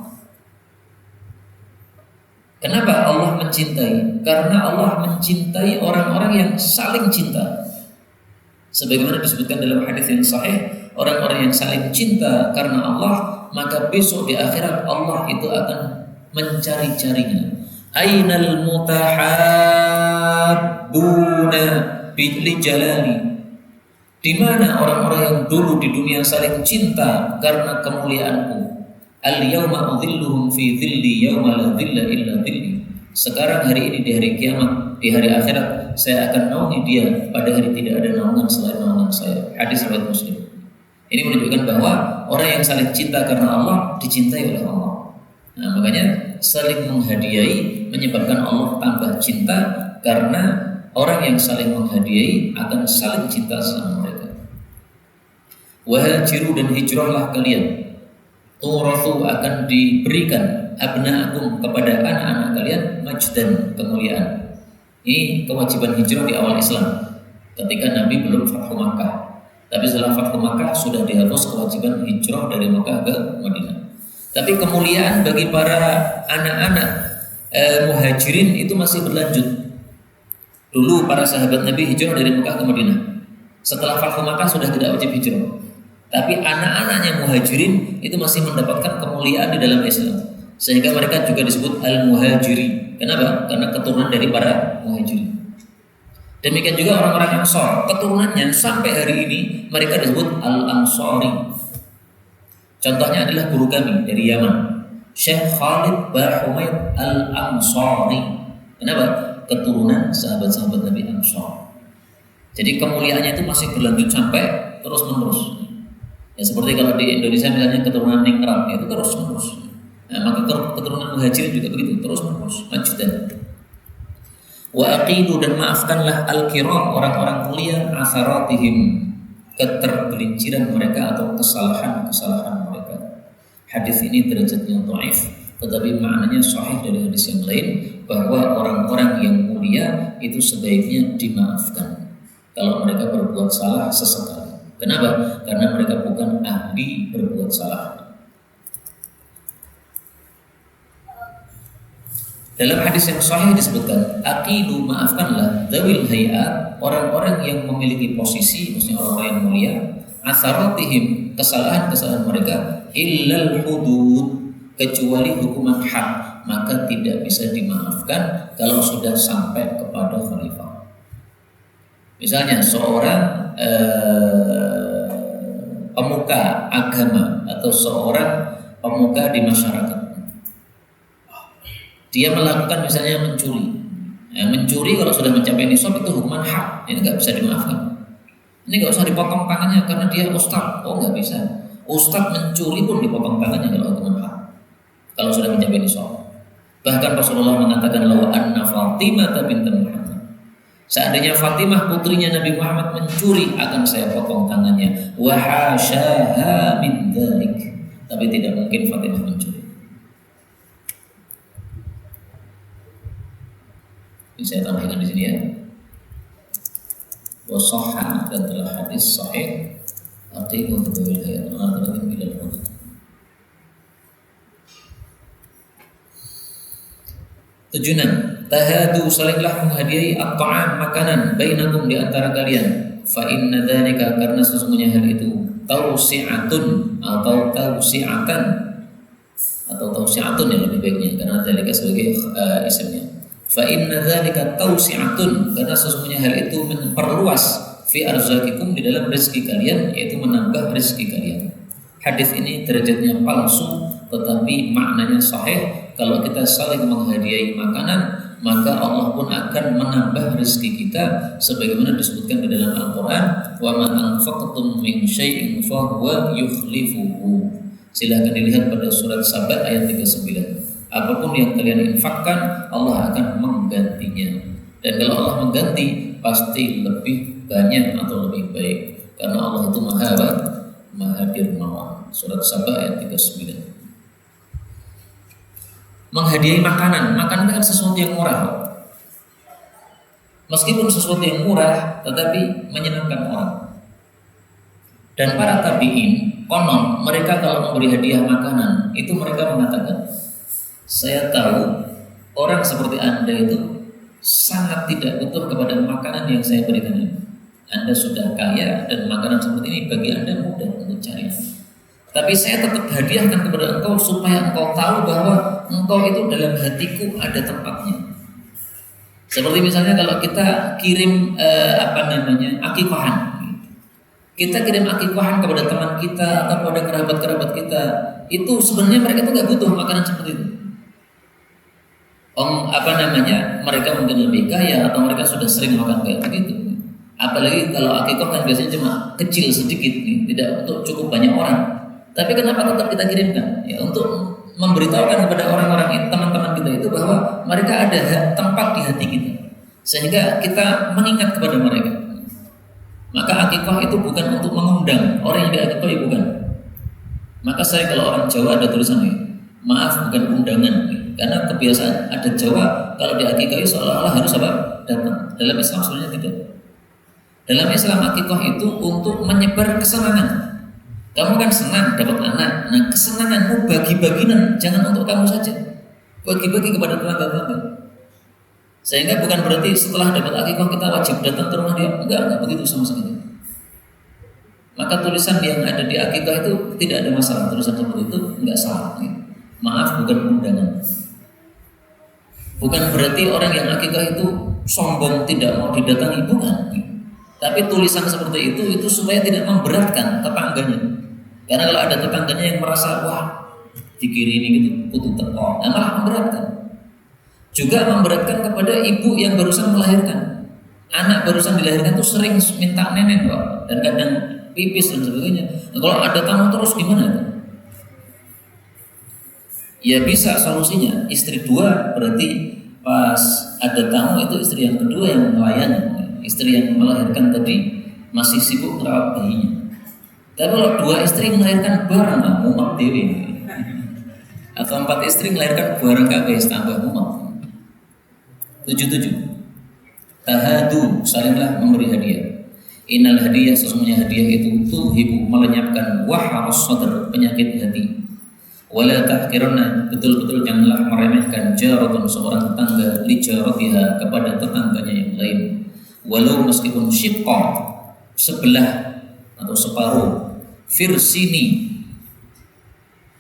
Kenapa Allah mencintai? Karena Allah mencintai orang-orang yang saling cinta. Sebagaimana disebutkan dalam hadis yang sahih, orang-orang yang saling cinta karena Allah, maka besok di akhirat Allah itu akan mencari-carinya. Ainal mutahabbuna bil jalali. Di mana orang-orang yang dulu di dunia saling cinta karena kemuliaanku? Al-yawma udhilluhum fi dhilli yawma la dhilla illa dhilli. Sekarang hari ini di hari kiamat, di hari akhirat, saya akan naungi dia pada hari tidak ada naungan selain naungan saya. Hadis riwayat Muslim. Ini menunjukkan bahwa orang yang saling cinta karena Allah dicintai oleh Allah. Nah, makanya saling menghadiahi menyebabkan Allah tambah cinta, karena orang yang saling menghadiahi akan saling cinta sama mereka. Wahajiru, dan hijrahlah kalian. Turathu, akan diberikan abna'akum kepada anak-anak kalian majdan, kemuliaan. Ini kewajiban hijrah di awal Islam ketika Nabi belum Fathu Makkah. Tapi setelah Fathu Makkah sudah dihapus kewajiban hijrah dari Makkah ke Madinah. Tapi kemuliaan bagi para anak-anak muhajirin itu masih berlanjut. Dulu para sahabat Nabi hijrah dari Makkah ke Madinah. Setelah Fathu Makkah sudah tidak wajib hijrah. Tapi anak-anaknya muhajirin itu masih mendapatkan kemuliaan di dalam Islam, sehingga mereka juga disebut al-muhajiri. Kenapa? Karena keturunan dari para muhajirin. Demikian juga orang-orang Ansor, keturunannya sampai hari ini mereka disebut al-Ansori. Contohnya adalah guru kami dari Yaman, Syekh Khalid Bahumaid al-Ansori. Kenapa? Keturunan sahabat-sahabat Nabi Ansor. Jadi kemuliaannya itu masih berlanjut sampai terus-menerus. Ya seperti kalau di Indonesia misalnya keturunan Ningrat itu terus menerus. Nah, maka keturunan muhajirin juga begitu, terus menerus, lanjutan. Wa aqidu, dan maafkanlah al-kiram, orang-orang mulia, asaratihim, ketergelinciran mereka atau kesalahan-kesalahan mereka. Hadis ini derajatnya dhaif, tetapi maknanya sahih dari hadis yang lain, bahwa orang-orang yang mulia itu sebaiknya dimaafkan kalau mereka berbuat salah sesekali. Kenapa? Karena mereka bukan ahli berbuat salah. Dalam hadis yang sahih disebutkan, aqidu, maafkanlah, dzawil hayat, orang-orang yang memiliki posisi, maksudnya orang-orang yang mulia, asaratihim, kesalahan-kesalahan mereka, illal hudud, kecuali hukuman had, maka tidak bisa dimaafkan kalau sudah sampai kepada khalifah. Misalnya seorang pemuka agama atau seorang pemuka di masyarakat, dia melakukan misalnya mencuri. Mencuri kalau sudah mencapai nisab itu hukuman had, ini nggak bisa dimaafkan. Ini nggak usah dipotong tangannya karena dia ustaz. Oh, nggak bisa. Ustaz mencuri pun dipotong tangannya kalau hukuman had, kalau sudah mencapai nisab. Bahkan Rasulullah mengatakan, law anna Fatimah bint Muhammad, seandainya Fatimah putrinya Nabi Muhammad mencuri, akan saya potong tangannya. Wa hasyaha min dzalik, tapi tidak mungkin Fatimah mencuri. Ini saya tambahkan di sini ya. Wa sahha, dan telah hadis sahih, aqidu dzawil hayat al-aqratin ila al-hudud. 76. Tahadu, salinglah menghadiahi at-ta'am, makanan, bainakum, di antara kalian. Fa inna dzalika, karena sesungguhnya hal itu, tausi'atun atau tausi'atan, atau tausi'atun yang lebih baiknya, karena dzalika sebagai isimnya. Fa inna dzalika tausi'atun, karena sesungguhnya hal itu memperluas fi arzakikum, di dalam rezeki kalian, yaitu menambah rezeki kalian. Hadis ini derajatnya palsu, tetapi maknanya sahih. Kalau kita saling menghadiahi makanan, maka Allah pun akan menambah rezeki kita, sebagaimana disebutkan di dalam Al-Quran, wa ma anfaqtum min syai'in fa huwa yukhlifuhu. Silakan dilihat pada surat Sabat ayat 39. Apapun yang kalian infakkan, Allah akan menggantinya. Dan kalau Allah mengganti, pasti lebih banyak atau lebih baik, karena Allah itu Maha Dermawan. Surat Sabat ayat 39. Menghadiahi makanan itu kan sesuatu yang murah. Meskipun sesuatu yang murah, tetapi menyenangkan orang. Dan para tabi'in, konon mereka kalau memberi hadiah makanan, itu mereka mengatakan, saya tahu Orang seperti Anda itu sangat tidak butuh kepada makanan yang saya berikan ini. Anda sudah kaya dan makanan seperti ini bagi Anda mudah untuk cari. Tapi saya tetap hadiahkan kepada engkau supaya engkau tahu bahwa engkau itu dalam hatiku ada tempatnya. Seperti misalnya kalau kita kirim akikahan. Kita kirim akikahan kepada teman kita atau kepada kerabat-kerabat kita, itu sebenarnya mereka itu nggak butuh makanan seperti itu. Mereka mungkin lebih kaya atau mereka sudah sering makan kayak begitu. Apalagi kalau akikah kan biasanya cuma kecil sedikit nih, tidak untuk cukup banyak orang. Tapi kenapa tetap kita kirimkan? Ya untuk memberitahukan kepada orang-orang teman-teman kita itu bahwa mereka ada tempat di hati kita, sehingga kita mengingat kepada mereka. Maka akikah itu bukan untuk mengundang orang yang diakikahi, bukan. Maka saya kalau orang Jawa ada tulisannya, maaf bukan undangan, karena kebiasaan ada Jawa kalau diakikahi seolah-olah harus datang. Dalam Islam sebenarnya tidak. Dalam Islam akikah itu untuk menyebar kesenangan. Kamu kan senang dapat anak, nah kesenanganmu bagi-baginan, jangan untuk kamu saja, bagi-bagi kepada tetangga-tetangga. Sehingga bukan berarti setelah dapat akikah kita wajib datang ke rumah dia, enggak begitu sama sekali. Maka tulisan yang ada di akikah itu tidak ada masalah, tulisan seperti itu enggak salah. Maaf bukan undangan. Bukan berarti orang yang akikah itu sombong tidak mau didatangi, bukan. Tapi tulisan seperti itu supaya tidak memberatkan tetangganya. Karena kalau ada tetangganya yang merasa wah dikirimi gitu kutu teko, malah memberatkan. Juga memberatkan kepada ibu yang barusan melahirkan. Anak barusan dilahirkan tuh sering minta nenek Pak, dan kadang pipis dan sebagainya. Nah, kalau ada tamu terus gimana? Ya bisa solusinya istri dua, berarti pas ada tamu itu istri yang kedua yang melayani. Istri yang melahirkan tadi masih sibuk merawat bayinya. Tapi kalau dua istri melahirkan bareng, mumet dewi. Atau 4 istri melahirkan bareng kabeh tambah mumet. 77. Tahadu, salinglah memberi hadiah. Innal hadiah, sesungguhnya hadiah itu tuhibu, melenyapkan waharus sadr, penyakit hati. Wala tahkirna, betul-betul janganlah meremehkan jaratun, seorang tetangga, li jaratiha, kepada tetangganya yang lain. Walau meskipun syiqqah, sebelah atau separuh, firsini,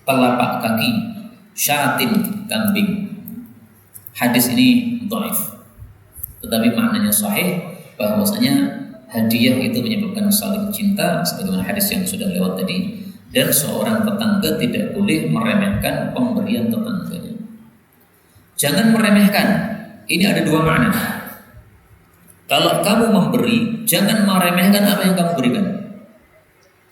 telapak kaki, syatin, kambing. Hadis ini dhaif, tetapi maknanya sahih, bahwasanya hadiah itu menyebabkan saling cinta, sebagaimana hadis yang sudah lewat tadi. Dan seorang tetangga tidak boleh meremehkan pemberian tetangganya. Jangan meremehkan. Ini ada 2 makna. Kalau kamu memberi, jangan meremehkan apa yang kamu berikan.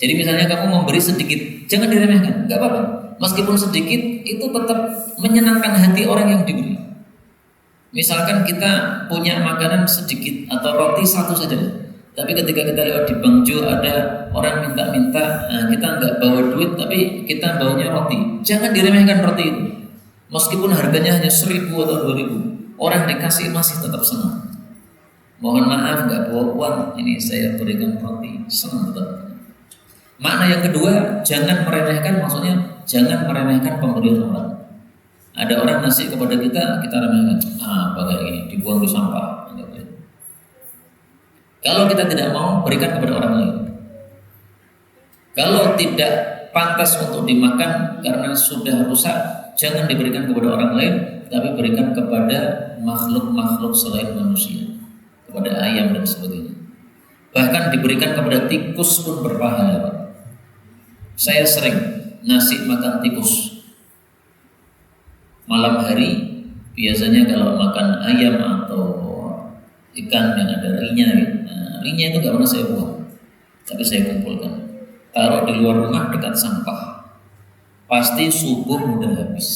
Jadi misalnya kamu memberi sedikit, jangan diremehkan, nggak apa-apa. Meskipun sedikit, itu tetap menyenangkan hati orang yang diberi. Misalkan kita punya makanan sedikit atau roti 1 saja, tapi ketika kita lewat di Bangjo ada orang minta-minta, nah kita nggak bawa duit, tapi kita bawanya roti. Jangan diremehkan roti itu. Meskipun harganya hanya 1.000 atau 2.000, orang dikasih masih tetap senang. Mohon maaf nggak bawa uang, ini saya berikan roti, senang tetap. Makna yang kedua, jangan meremehkan, maksudnya jangan meremehkan pemberian orang. Ada orang ngasih kepada kita remehkan, pakai ini dibuang di sampah. Kalau kita tidak mau, berikan kepada orang lain. Kalau tidak pantas untuk dimakan karena sudah rusak, jangan diberikan kepada orang lain, tapi berikan kepada makhluk-makhluk selain manusia, kepada ayam dan sebagainya. Bahkan diberikan kepada tikus pun berpahala. Saya sering ngasih makan tikus. Malam hari biasanya kalau makan ayam atau ikan yang ada rinya, rinya itu gak pernah saya buang, tapi saya kumpulkan, taruh di luar rumah dekat sampah. Pasti subuh udah habis.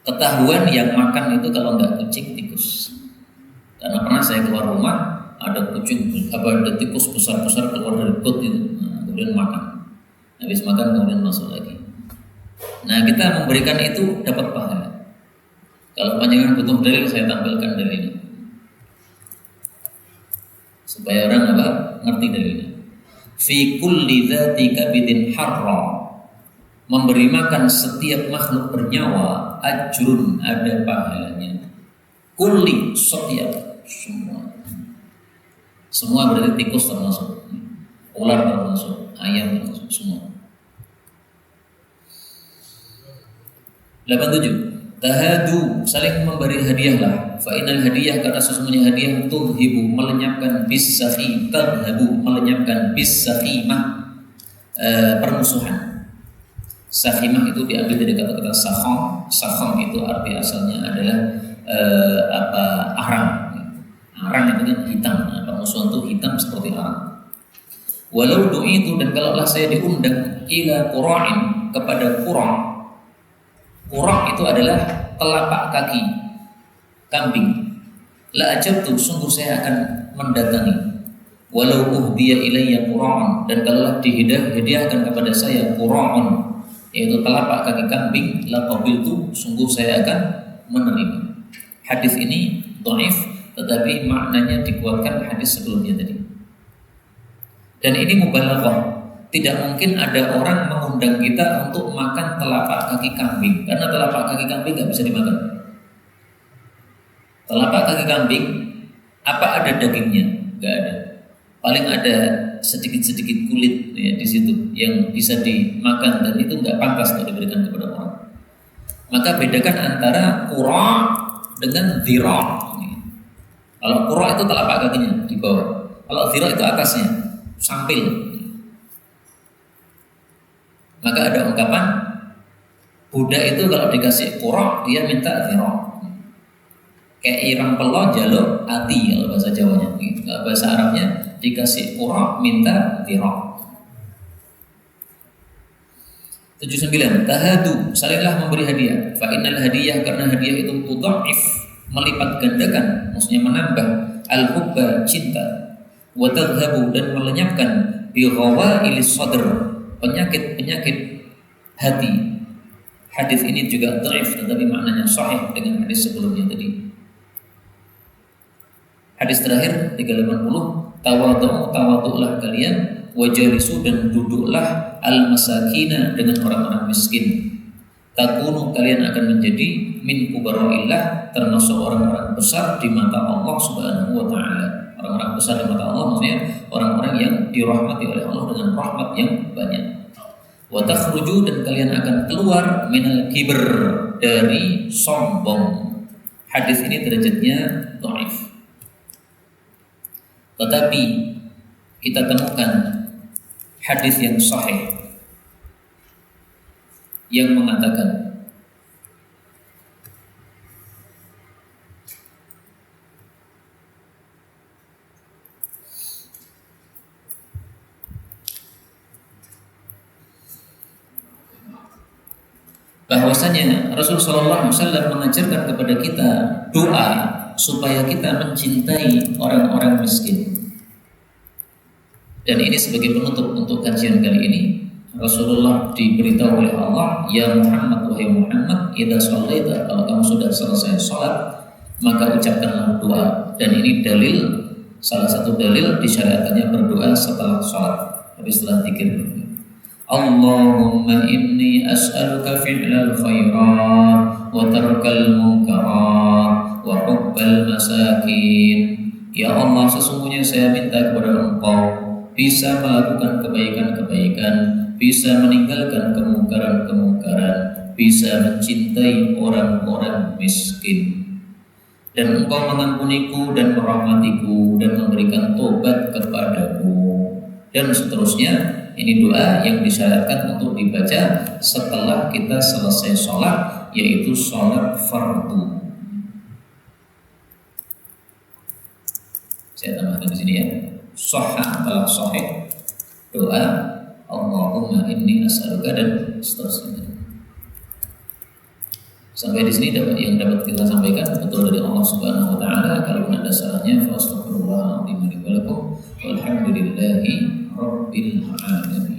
Ketahuan yang makan itu kalau nggak kucing, tikus. Karena pernah saya keluar rumah, ada kucing, ada tikus besar-besar keluar dari got itu, kemudian makan. Habis makan kemudian masuk lagi. Nah, kita memberikan itu dapat pahala. Kalau panjangan butuh dalil, saya tampilkan dalilnya supaya orang ngerti dalilnya. Fi kulli dzati kabidin harra, memberi makan setiap makhluk bernyawa, ajrun, ada pahalanya. Kulli, setiap, semua berarti tikus termasuk, ular termasuk, ayam termasuk, semua. 87. Tahadu, saling memberi hadiahlah. Fa inal hadiah, karena sesungguhnya hadiah tudhibu, melenyapkan bis-sakhi, tadhabu, melenyapkan bis-sakhimah, permusuhan. Sakhimah itu diambil dari kata-kata sakham. Sakham itu arti asalnya adalah arang. Arang itu kan hitam. Nah, permusuhan itu hitam seperti arang. Walau du'itu, dan kalaulah saya diundang ila qura'in, kepada qura'. Qura' itu adalah telapak kaki kambing. La ajabtu, sungguh saya akan mendatangi. Walau uhdiya ilayya qura'un, dan kalaulah dihadiahkan kepada saya qura'un, yaitu telapak kaki kambing, la qabiltu, sungguh saya akan menerima. Hadis ini dhaif, tetapi maknanya dikuatkan hadis sebelumnya tadi. Dan ini mubalaghah. Tidak mungkin ada orang mengundang kita untuk makan telapak kaki kambing, karena telapak kaki kambing nggak bisa dimakan. Telapak kaki kambing, apa ada dagingnya? Nggak ada. Paling ada sedikit-sedikit kulit ya, di situ yang bisa dimakan, dan itu nggak pantas untuk diberikan kepada orang. Maka bedakan antara qura' dengan dhira'. Kalau qura' itu telapak kakinya di bawah, kalau dhira' itu atasnya, sampil. Maka ada ungkapan budak itu kalau dikasih qura' dia minta dhira'. Kayak irang pelo jaluk ati kalau bahasa Jawanya. Kalau bahasa Arabnya dikasih qura' minta dhira'. 79. Tahadu, salinglah memberi hadiah. Fa innal hadiyah, karena hadiah itu tudha'if, melipat gandakan, maksudnya menambah al-hubba, cinta, wa tadhhabu, dan melenyapkan bi ghawailis sadr, penyakit-penyakit hati. Hadis ini juga dhaif, tetapi maknanya sahih dengan hadis sebelumnya tadi. Hadis terakhir 380. Tawadhu'lah kalian, wajalisu, dan duduklah al-masakina, dengan orang-orang miskin. Takunu, kalian akan menjadi min kubara'illah, termasuk orang-orang besar di mata Allah Subhanahu wa ta'ala. Orang-orang besar di mata Allah maksudnya orang-orang yang dirahmati oleh Allah dengan rahmat yang banyak. Wa takhruju, dan kalian akan keluar minal kibr, dari sombong. Hadis ini derajatnya dhaif. Tetapi kita temukan hadis yang sahih yang mengatakan bahwasanya Rasulullah SAW mengajarkan kepada kita doa supaya kita mencintai orang-orang miskin. Dan ini sebagai penutup untuk kajian kali ini. Rasulullah diberitahu oleh Allah, ya Muhammad, wahai Muhammad, idza shallaita, kalau kamu sudah selesai sholat, maka ucapkanlah doa. Dan ini dalil, salah satu dalil disyariatkannya berdoa setelah sholat, habis setelah zikir. Allahumma inni as'aluka fi'lal khairat wa tarkal munkarat wa hubbal masakin. Ya Allah, sesungguhnya saya minta kepada Engkau bisa melakukan kebaikan-kebaikan, bisa meninggalkan kemungkaran-kemungkaran, bisa mencintai orang-orang miskin. Dan Engkau mengampuniku dan merahmatiku dan memberikan tobat kepadaku. Dan seterusnya. Ini doa yang disyaratkan untuk dibaca setelah kita selesai sholat, yaitu sholat fardu. Saya tambahkan di sini ya. Sahha adalah sahih doa Allahumma inni as'aluka dan seterusnya. Sampai di sini yang dapat kita sampaikan betul dari Allah Subhanahu wa taala. Kalau ada salahnya fa astaghfirullah wa atubu ilaih. Walhamdulillahi rabbil alamin.